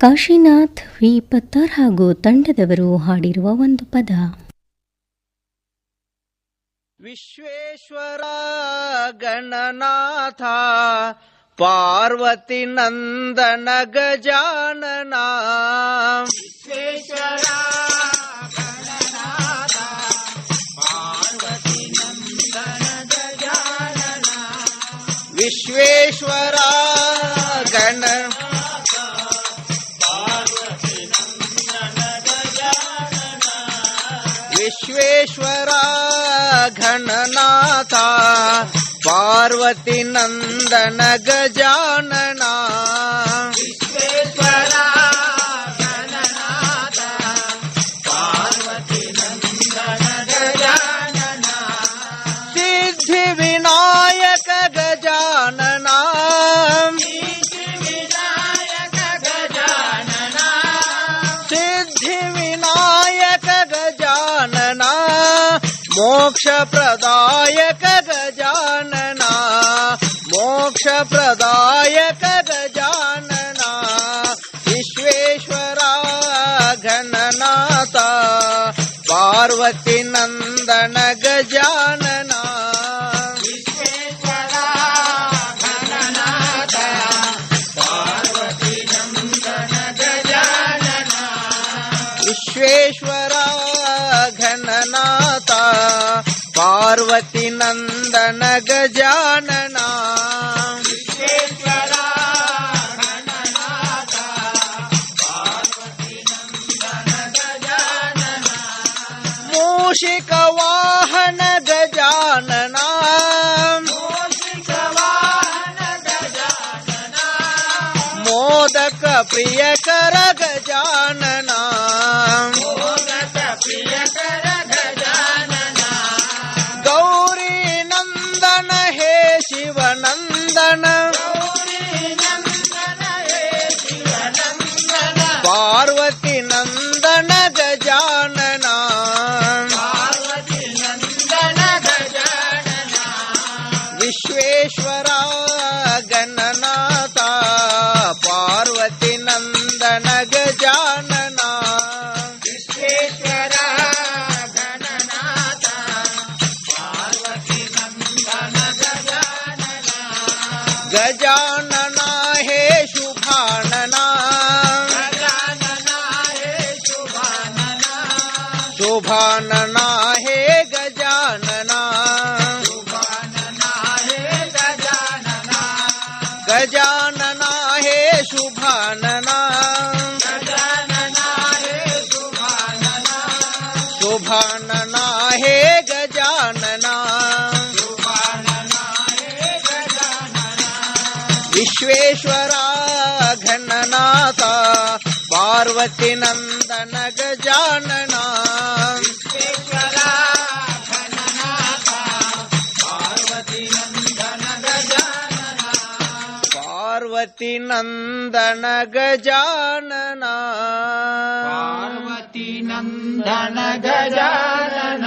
Kashinath V ಪತ್ತರ್ ಹಾಗೂ ತಂಡದವರು ಹಾಡಿರುವ ಒಂದು ಪದ. ವಿಶ್ವೇಶ್ವರ ಗಣನಾಥ ಪಾರ್ವತಿ ನಂದನ ಗಜಾನನ. ವಿಶ್ವೇಶ್ವರ ಗಣನಾಥ ಪಾರ್ವತಿ ನಂದನ ಗಜಾನನ. ವಿಶ್ವೇಶ್ವರ ಗಣ ವಿಶ್ವೇಶ್ವರ ಘನನಾಥ ಪಾರ್ವತಿ ನಂದನ ಗಜಾನನ. ವಿಶ್ವೇಶ್ವರ ಘನನಾಥ ಪಾರ್ವತಿ ನಂದನ ಗಜಾನನ. ಸಿದ್ಧಿ ವಿನಾಯಕ ಗಜಾನನ. ಸಿದ್ಧಿ ವಿನಾಯಕ ಗಜಾನನ. ಸಿದ್ಧಿ ವಿನಾಯಕ ಗಜಾನನ. ಮೋಕ್ಷ ಪ್ರದಾಯಕ ಗಜಾನನ. ಮೋಕ್ಷ ಪ್ರದಾಯಕ ಗಜಾನನ. ವಿಶ್ವೇಶ್ವರ ಘನನಾಥ ಪಾರ್ವತಿ ನಂದನ ಗಜಾನನ. ವಿಶ್ವೇಶ್ವರ ಘನನಾಥ ಪಾರ್ವತಿ ನಂದನ ಗಜಾನನ. ವಿಶ್ವೇಶ್ವರ ಘನನಾಥ ಪಾರ್ವತಿ ನಂದನ ಗಜಾನನ. ವಿಶ್ವೇಶ್ವರ ಘನನಾಥ ಪಾರ್ವತಿ ನಂದನ ಗಜಾನನ. ಮೂಷಿಕ ವಾಹನ ಗಜಾನನ. ಮೂಷಿಕ ವಾಹನ ಗಜಾನನ. ಮೋದಕ ಪ್ರಿಯಕರ ಗಜಾನನ. ಮೋದಕ ಪ್ರಿಯಕರ ಗಜಾನನ. ಗೌರಿ ನಂದನ ಹೇ ಶಿವನಂದನ. ಗೌರಿ ನಂದನ ಹೇ ಶಿವನಂದನ. ಪಾರ್ವತಿ ನಂದನ ಗಜಾನನ. ಪಾರ್ವತಿ ನಂದನ ಗಜಾನನ. ವಿಶ್ವೇಶ್ವರ ಗಣನಾಥ ಪಾರ್ವತಿ ನಂದನ ಗಜಾನನ. ವಿಶ್ವೇಶ್ವರ ಗಣನಾಥ ಪಾರ್ವತಿ ನಂದನ ಗಜಾನನ. ಗಜಾನನ ಹೇ ಶುಭಾನನ. ಗಜಾನನ ಹೇ ಶುಭಾನನ. ಶುಭಾನನ ಹೇ ಗಜಾನನ. ಶುಭಾನನ ಹೇ ಗಜಾನನ. ಗಜಾನನ ಹೇ ಶುಭಾನನ. ಗಜಾನನ ಹೇ ಶುಭಾನನ. ಶುಭಾನನ ಹೇ ಗಜಾನನ. ಶುಭಾನನ ಹೇ ಗಜಾನನ. ವಿಶ್ವೇಶ್ವರ ಘನನಾಥ ಪಾರ್ವತಿ ನಂದನ ಗಜಾನನ. ವಿಶ್ವೇಶ್ವರ ಘನನಾಥ ಪಾರ್ವತಿ ನಂದನ ಗಜಾನನ. ಪಾರ್ವತಿ ನಂದನ ಗಜಾನನ. ಪಾರ್ವತಿ ನಂದನ ಗಜಾನನ.